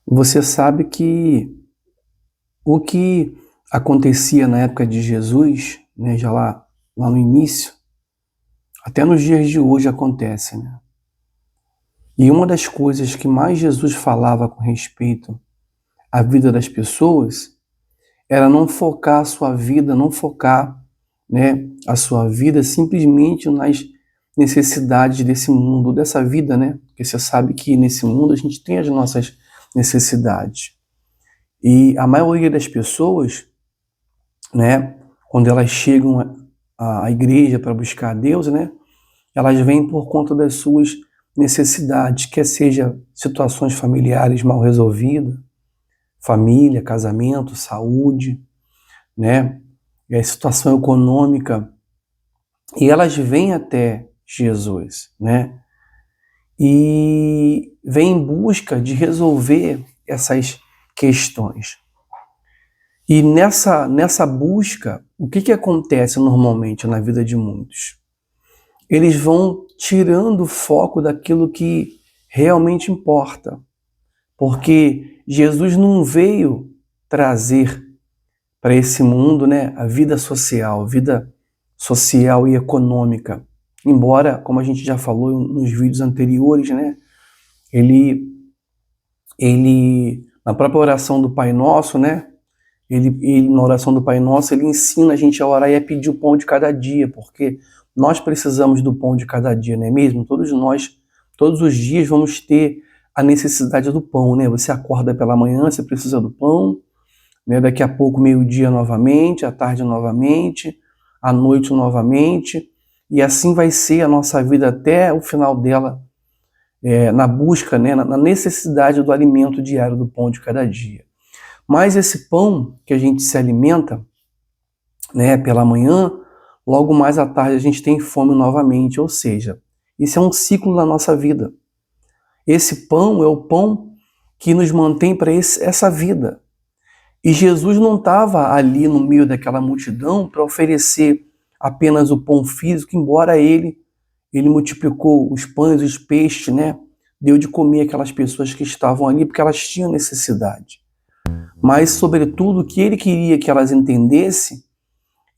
Você sabe que o que acontecia na época de Jesus, né, já lá no início, até nos dias de hoje acontece, né? E uma das coisas que mais Jesus falava com respeito à vida das pessoas era não focar a sua vida, não focar, né, a sua vida simplesmente nas necessidades desse mundo, dessa vida, né? Porque você sabe que nesse mundo a gente tem as nossas necessidades. E a maioria das pessoas, né, quando elas chegam à igreja para buscar Deus, né, elas vêm por conta das suas necessidades, quer seja situações familiares mal resolvidas, família, casamento, saúde, né, situação econômica, e elas vêm até Jesus, né, e vêm em busca de resolver essas questões. E nessa busca, o que acontece normalmente na vida de muitos? Eles vão tirando o foco daquilo que realmente importa. Porque Jesus não veio trazer para esse mundo, né, a vida social e econômica. Embora, como a gente já falou nos vídeos anteriores, né, ele na própria oração do Pai Nosso, né, ele, na oração do Pai Nosso, ele ensina a gente a orar e a pedir o pão de cada dia, porque nós precisamos do pão de cada dia, não é mesmo? Todos nós, todos os dias, vamos ter a necessidade do pão, né? Você acorda pela manhã, você precisa do pão, né? Daqui a pouco, meio-dia novamente, à tarde novamente, à noite novamente, e assim vai ser a nossa vida até o final dela, na busca, né? Na necessidade do alimento diário, do pão de cada dia. Mas esse pão que a gente se alimenta, né, pela manhã, logo mais à tarde a gente tem fome novamente, ou seja, isso é um ciclo na nossa vida. Esse pão é o pão que nos mantém para essa vida. E Jesus não estava ali no meio daquela multidão para oferecer apenas o pão físico, embora ele multiplicou os pães, os peixes, né? Deu de comer aquelas pessoas que estavam ali porque elas tinham necessidade. Mas, sobretudo, o que ele queria que elas entendessem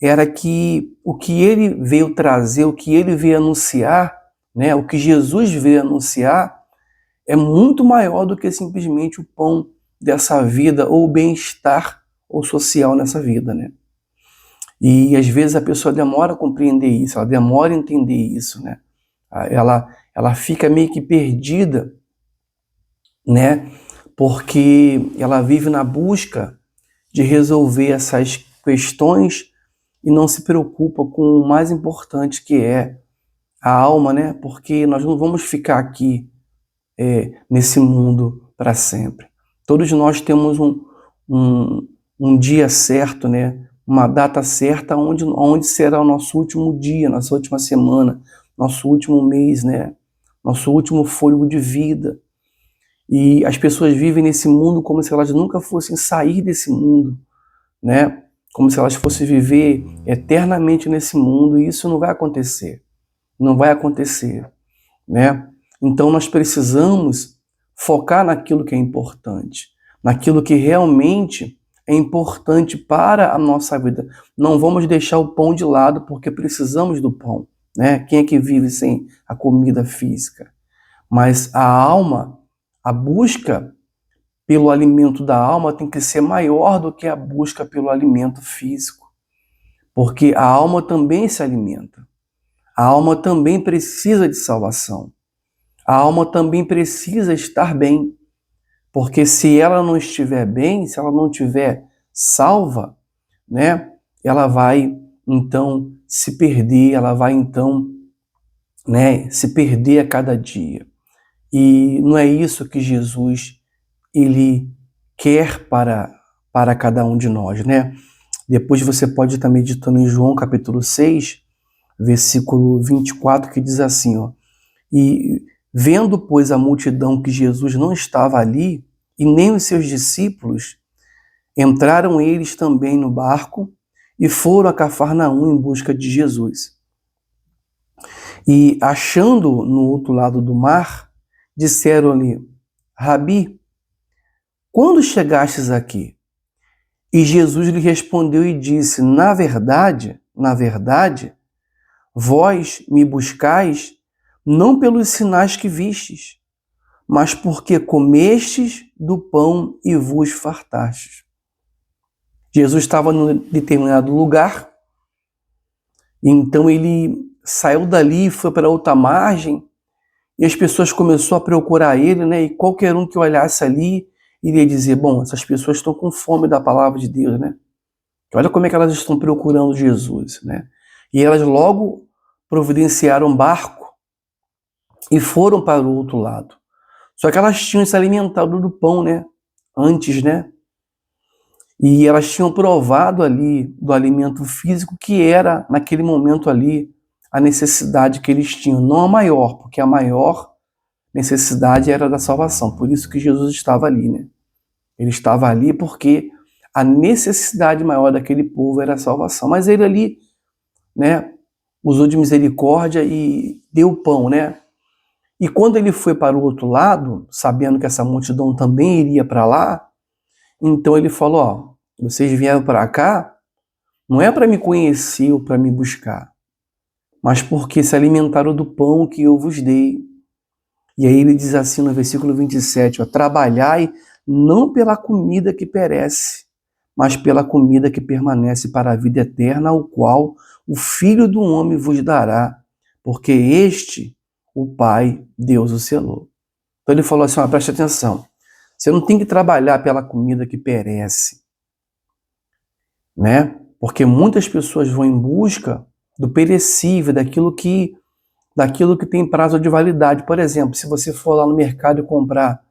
era que o que ele veio trazer, o que ele veio anunciar, né, o que Jesus veio anunciar, é muito maior do que simplesmente o pão dessa vida ou o bem-estar ou social nessa vida, né? E às vezes a pessoa demora a compreender isso, ela demora a entender isso, né? Ela fica meio que perdida, né? Porque ela vive na busca de resolver essas questões e não se preocupa com o mais importante, que é a alma, né? Porque nós não vamos ficar aqui nesse mundo para sempre. Todos nós temos um, um dia certo, né? Uma data certa onde será o nosso último dia, nossa última semana, nosso último mês, né? Nosso último fôlego de vida. E as pessoas vivem nesse mundo como se elas nunca fossem sair desse mundo, né? Como se elas fossem viver eternamente nesse mundo, e isso não vai acontecer. Não vai acontecer, né? Então nós precisamos focar naquilo que é importante, naquilo que realmente é importante para a nossa vida. Não vamos deixar o pão de lado porque precisamos do pão, né? Quem é que vive sem a comida física? Mas a alma, a busca pelo alimento da alma tem que ser maior do que a busca pelo alimento físico, porque a alma também se alimenta. A alma também precisa de salvação. A alma também precisa estar bem, porque se ela não estiver bem, se ela não estiver salva, né, ela vai então se perder, ela vai então, né, se perder a cada dia. E não é isso que Jesus ele quer para cada um de nós, né? Depois você pode estar meditando em João capítulo 6, versículo 24, que diz assim, ó: E vendo, pois, a multidão que Jesus não estava ali, e nem os seus discípulos, entraram eles também no barco e foram a Cafarnaum em busca de Jesus. E achando no outro lado do mar, disseram-lhe: Rabi, quando chegastes aqui? E Jesus lhe respondeu e disse, na verdade, vós me buscais não pelos sinais que vistes, mas porque comestes do pão e vos fartastes. Jesus estava num determinado lugar, então ele saiu dali e foi para outra margem, e as pessoas começaram a procurar ele, né? E qualquer um que olhasse ali iria dizer, bom, essas pessoas estão com fome da palavra de Deus, né? Olha como é que elas estão procurando Jesus, né? E elas logo providenciaram um barco e foram para o outro lado. Só que elas tinham se alimentado do pão, né? Antes, né? E elas tinham provado ali do alimento físico que era, naquele momento ali, a necessidade que eles tinham. Não a maior, porque a maior necessidade era da salvação. Por isso que Jesus estava ali, né? Ele estava ali porque a necessidade maior daquele povo era a salvação. Mas ele ali, né, usou de misericórdia e deu o pão, né? E quando ele foi para o outro lado, sabendo que essa multidão também iria para lá, então ele falou, ó, vocês vieram para cá, não é para me conhecer ou para me buscar, mas porque se alimentaram do pão que eu vos dei. E aí ele diz assim no versículo 27, ó, trabalhai não pela comida que perece, mas pela comida que permanece para a vida eterna, ao qual o Filho do Homem vos dará, porque este, o Pai, Deus o selou. Então ele falou assim, ó, preste atenção, você não tem que trabalhar pela comida que perece, né? Porque muitas pessoas vão em busca do perecível, daquilo que tem prazo de validade. Por exemplo, se você for lá no mercado e comprar,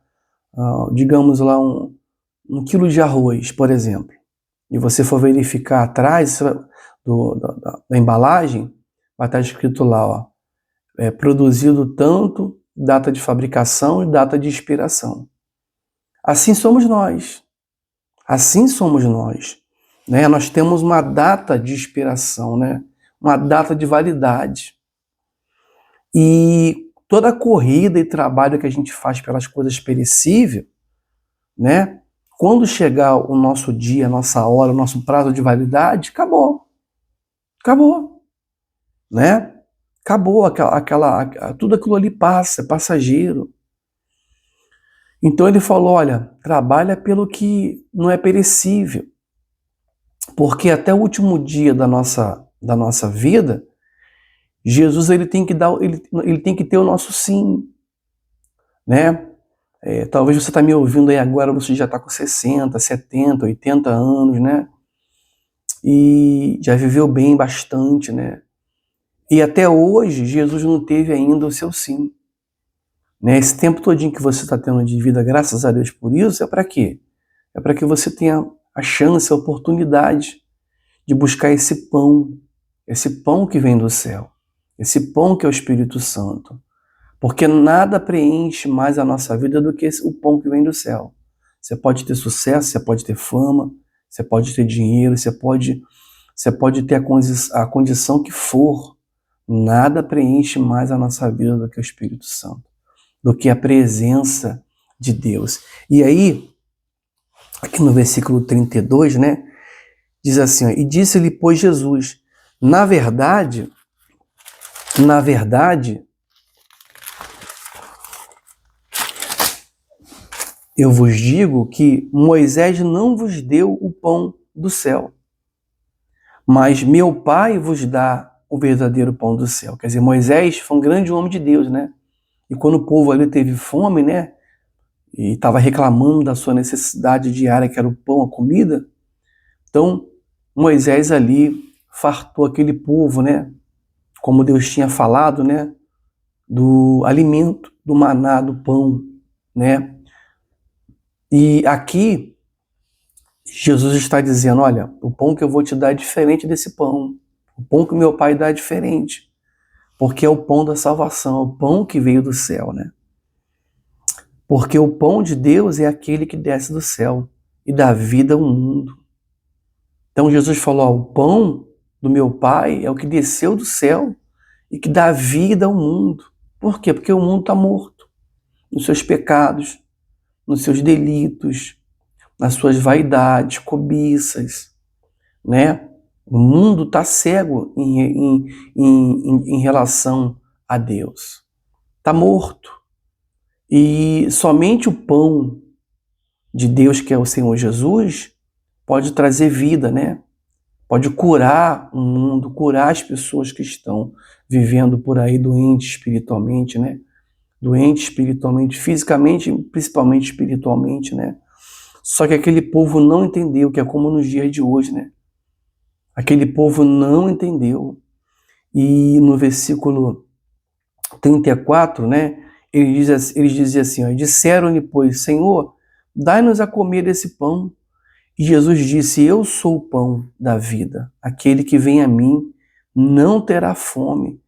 digamos lá, um quilo de arroz, por exemplo, e você for verificar atrás da embalagem, vai estar escrito lá, ó, produzido tanto, data de fabricação e data de expiração. Assim somos nós. Assim somos nós. Né? Nós temos uma data de expiração, né? Uma data de validade. E toda a corrida e trabalho que a gente faz pelas coisas perecíveis, né? Quando chegar o nosso dia, a nossa hora, o nosso prazo de validade, acabou. Acabou. Né? Acabou, tudo aquilo ali passa, é passageiro. Então ele falou, olha, trabalha pelo que não é perecível, porque até o último dia da nossa vida, Jesus ele tem que ter o nosso sim, né? Talvez você está me ouvindo aí agora, você já está com 60, 70, 80 anos, né? E já viveu bem bastante, né? E até hoje, Jesus não teve ainda o seu sim. Né? Esse tempo todinho que você está tendo de vida, graças a Deus por isso, é para quê? É para que você tenha a chance, a oportunidade de buscar esse pão que vem do céu, esse pão que é o Espírito Santo. Porque nada preenche mais a nossa vida do que o pão que vem do céu. Você pode ter sucesso, você pode ter fama, você pode ter dinheiro, você pode ter a condição que for. Nada preenche mais a nossa vida do que o Espírito Santo, do que a presença de Deus. E aí, aqui no versículo 32, né, diz assim, ó, e disse-lhe, pois, Jesus, na verdade, eu vos digo que Moisés não vos deu o pão do céu, mas meu Pai vos dá o verdadeiro pão do céu. Quer dizer, Moisés foi um grande homem de Deus, né? E quando o povo ali teve fome, né? E estava reclamando da sua necessidade diária, que era o pão, a comida, então Moisés ali fartou aquele povo, né? Como Deus tinha falado, né? Do alimento, do maná, do pão, né? E aqui Jesus está dizendo, olha, o pão que eu vou te dar é diferente desse pão. O pão que o meu Pai dá é diferente. Porque é o pão da salvação, é o pão que veio do céu, né? Porque o pão de Deus é aquele que desce do céu e dá vida ao mundo. Então Jesus falou, ó, o pão do meu Pai é o que desceu do céu e que dá vida ao mundo. Por quê? Porque o mundo está morto nos seus pecados, nos seus delitos, nas suas vaidades, cobiças, né? O mundo está cego em relação a Deus. Está morto. E somente o pão de Deus, que é o Senhor Jesus, pode trazer vida, né? Pode curar o mundo, curar as pessoas que estão vivendo por aí doentes espiritualmente, né? Doentes espiritualmente, fisicamente, principalmente espiritualmente, né? Só que aquele povo não entendeu, que é como nos dias de hoje, né? Aquele povo não entendeu. E no versículo 34, né? Eles diziam assim, ó, disseram-lhe, pois, Senhor, dai-nos a comer esse pão. E Jesus disse, eu sou o pão da vida. Aquele que vem a mim não terá fome.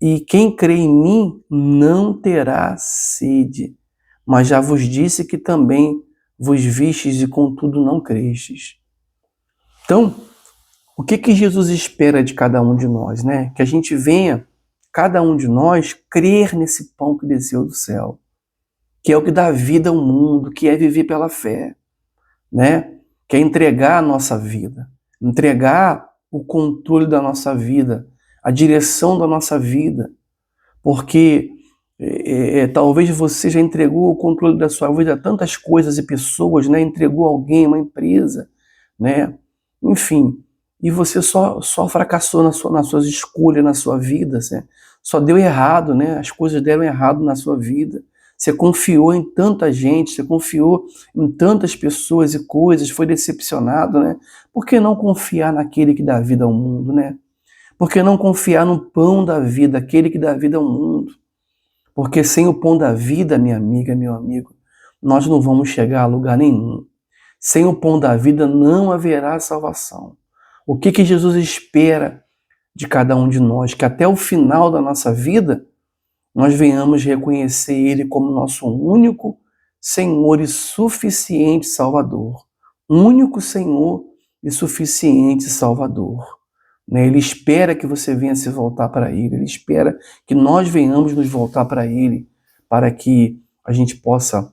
E quem crê em mim não terá sede. Mas já vos disse que também vos vistes e contudo não crestes. Então, o que Jesus espera de cada um de nós, né? Que a gente venha, cada um de nós, crer nesse pão que desceu do céu, que é o que dá vida ao mundo, que é viver pela fé, né? Que é entregar a nossa vida, entregar o controle da nossa vida, a direção da nossa vida, porque talvez você já entregou o controle da sua vida a tantas coisas e pessoas, né? Entregou alguém, uma empresa, né? Enfim, e você só fracassou nas suas escolhas, na sua vida, né? Só deu errado, né? As coisas deram errado na sua vida. Você confiou em tanta gente, você confiou em tantas pessoas e coisas, foi decepcionado, né? Por que não confiar naquele que dá vida ao mundo, né? Por que não confiar no pão da vida, aquele que dá vida ao mundo? Porque sem o pão da vida, minha amiga, meu amigo, nós não vamos chegar a lugar nenhum. Sem o pão da vida não haverá salvação. O que Jesus espera de cada um de nós? Que até o final da nossa vida, nós venhamos reconhecer Ele como nosso único Senhor e suficiente Salvador. Único Senhor e suficiente Salvador. Ele espera que você venha se voltar para Ele. Ele espera que nós venhamos nos voltar para Ele, para que a gente possa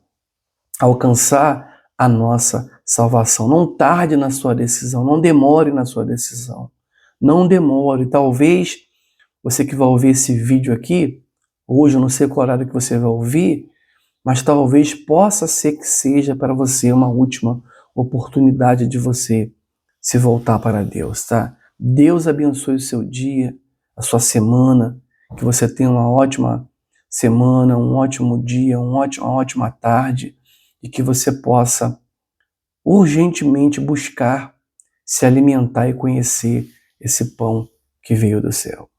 alcançar a nossa salvação. Não tarde na sua decisão, não demore na sua decisão. Não demore. Talvez você que vai ouvir esse vídeo aqui, hoje eu não sei qual horário que você vai ouvir, mas talvez possa ser que seja para você uma última oportunidade de você se voltar para Deus, tá? Deus abençoe o seu dia, a sua semana, que você tenha uma ótima semana, um ótimo dia, uma ótima tarde, e que você possa urgentemente buscar se alimentar e conhecer esse pão que veio do céu.